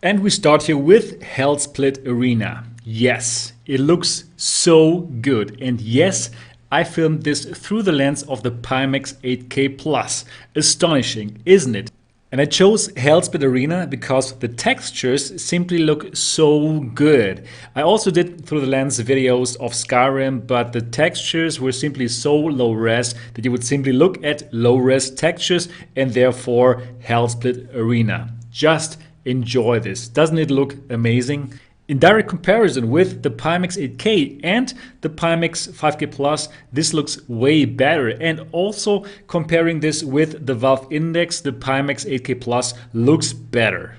And we start here with Hell Split Arena. Yes, it looks so good. And yes, I filmed this through the lens of the Pimax 8K Plus. Astonishing, isn't it? And I chose Hell Split Arena because the textures simply look so good. I also did through the lens videos of Skyrim, but the textures were simply so low res that you would simply look at low res textures and therefore Hell Split Arena. Just enjoy this. Doesn't it look amazing? In direct comparison with the Pimax 8K and the Pimax 5K Plus, this looks way better. And also comparing this with the Valve Index, the Pimax 8K Plus looks better.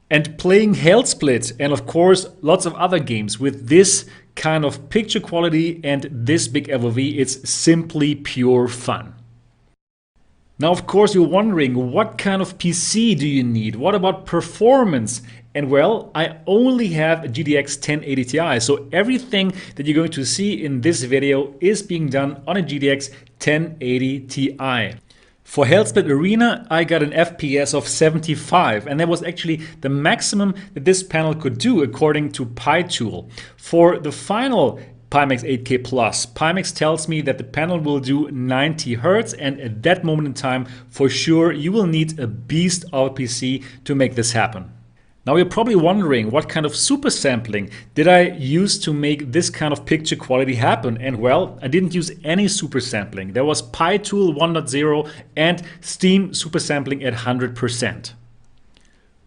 And playing Hell Split and of course lots of other games with this kind of picture quality and this big FOV, it's simply pure fun. Now, of course, you're wondering, what kind of PC do you need? What about performance? And well, I only have a GTX 1080 Ti, so everything that you're going to see in this video is being done on a GTX 1080 Ti. For Hell Split Arena, I got an FPS of 75, and that was actually the maximum that this panel could do according to PyTool. For the final Pimax 8K Plus, Pimax tells me that the panel will do 90 Hz, and at that moment in time, for sure, you will need a beast of a PC to make this happen. Now you're probably wondering, what kind of super sampling did I use to make this kind of picture quality happen? And well, I didn't use any super sampling. There was PyTool 1.0 and Steam super sampling at 100%.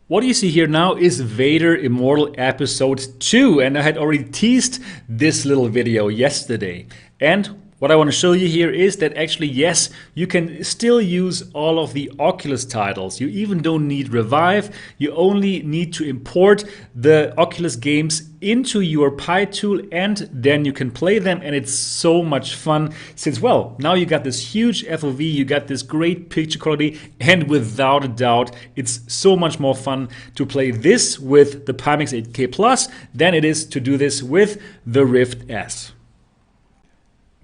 What you see here now is Vader Immortal Episode 2, and I had already teased this little video yesterday. And what I want to show you here is that actually, yes, you can still use all of the Oculus titles. You even don't need Revive. You only need to import the Oculus games into your PyTool and then you can play them, and it's so much fun since, well, now you got this huge FOV, you got this great picture quality, and without a doubt, it's so much more fun to play this with the Pimax 8K Plus than it is to do this with the Rift S.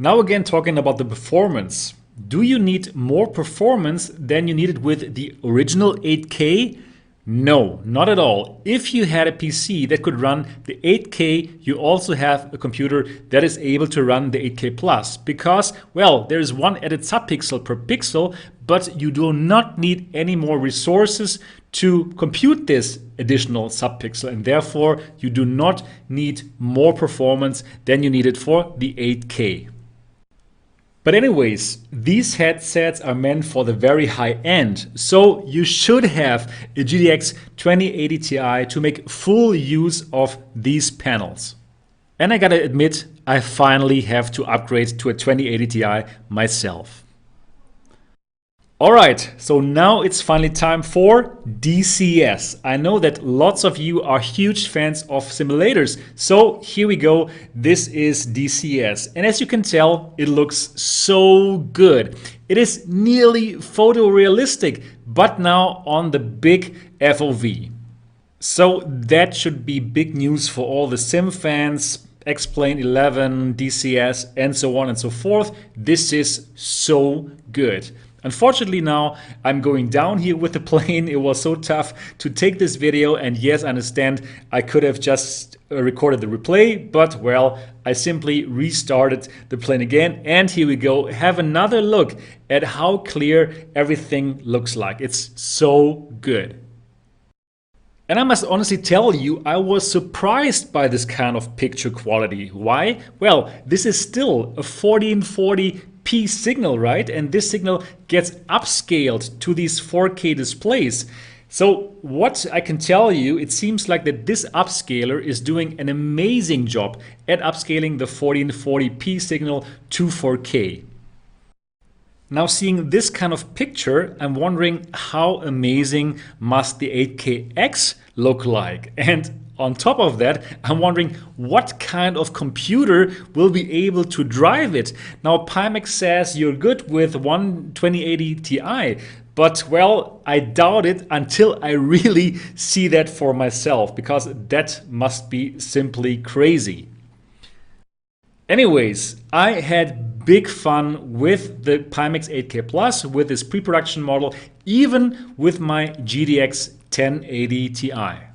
Now again, talking about the performance. Do you need more performance than you needed with the original 8K? No, not at all. If you had a PC that could run the 8K, you also have a computer that is able to run the 8K Plus because, well, there is one added subpixel per pixel, but you do not need any more resources to compute this additional subpixel, and therefore you do not need more performance than you needed for the 8K. But anyways, these headsets are meant for the very high end, so you should have a GTX 2080 Ti to make full use of these panels. And I gotta admit, I finally have to upgrade to a 2080 Ti myself. Alright, so now it's finally time for DCS. I know that lots of you are huge fans of simulators, so here we go. This is DCS, and as you can tell, it looks so good. It is nearly photorealistic, but now on the big FOV. So that should be big news for all the sim fans, X-Plane 11, DCS, and so on and so forth. This is so good. Unfortunately now I'm going down here with the plane. It was so tough to take this video, and yes, I understand I could have just recorded the replay, but well, I simply restarted the plane again, and here we go. Have another look at how clear everything looks like. It's so good. And I must honestly tell you, I was surprised by this kind of picture quality. Why? Well, this is still a 1440p signal, right? And this signal gets upscaled to these 4K displays. So what I can tell you, it seems like that this upscaler is doing an amazing job at upscaling the 1440p signal to 4K. Now seeing this kind of picture, I'm wondering how amazing must the 8KX look like? And on top of that, I'm wondering what kind of computer will be able to drive it. Now Pimax says you're good with one 2080 Ti, but well, I doubt it until I really see that for myself, because that must be simply crazy. Anyways, I had big fun with the Pimax 8K Plus, with this pre-production model, even with my GTX 1080 Ti.